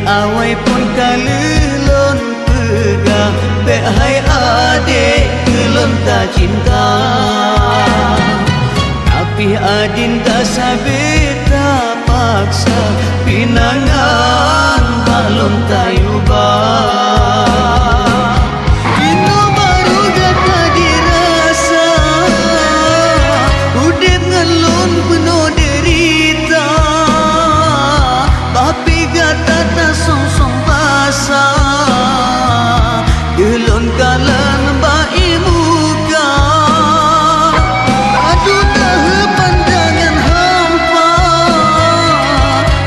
Awai pun kalulun pegang Bek hai adik kelon tak cinta Tapi adin tak sabit tak paksa Pinangan balon tak ubah Ino baru gata dirasa Udip ngelun penuh derita Tapi gata tak song-song basah Gelon kalan baik muka Aduh dah pandangan hampa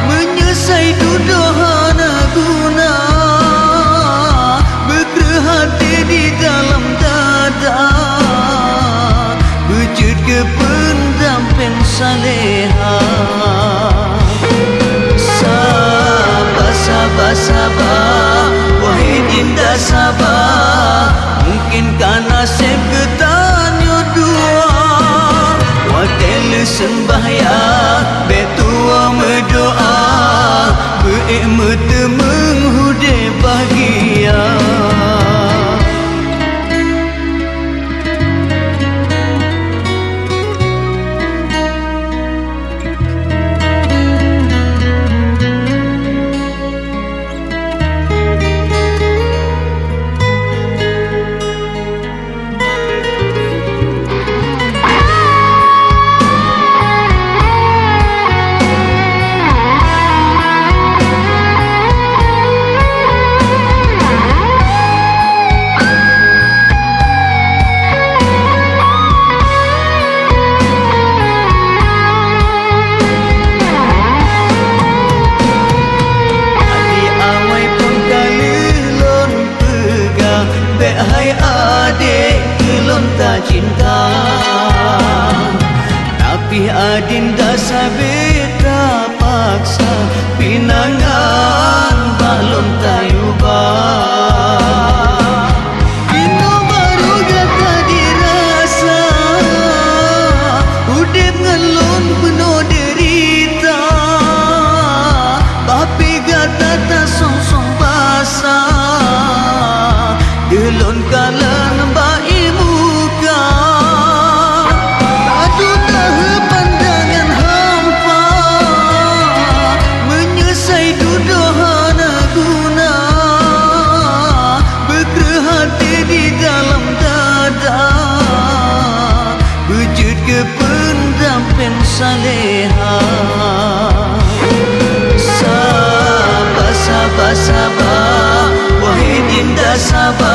Menyesai dudohana guna Bergerah hati di dalam dada Wujud kependam pensaleha Sabar, wahai dinda sabar Mungkin karena seketanyo dua Wakil sembahyang betua berdoa Be'ikmete menghude bahagia cinta Tapi adin dah sabit tak paksa Pinangan balon tak ubah Ino baru gata dirasa Udip ngelun penuh derita Tapi gata tak song-song basah Gelon kalan baik muka Aduh dah pandangan hampa Menyesai dudohana guna Bergerah hati di dalam dada Wujud kependam pensaleha Sabar, wahai dinda sabar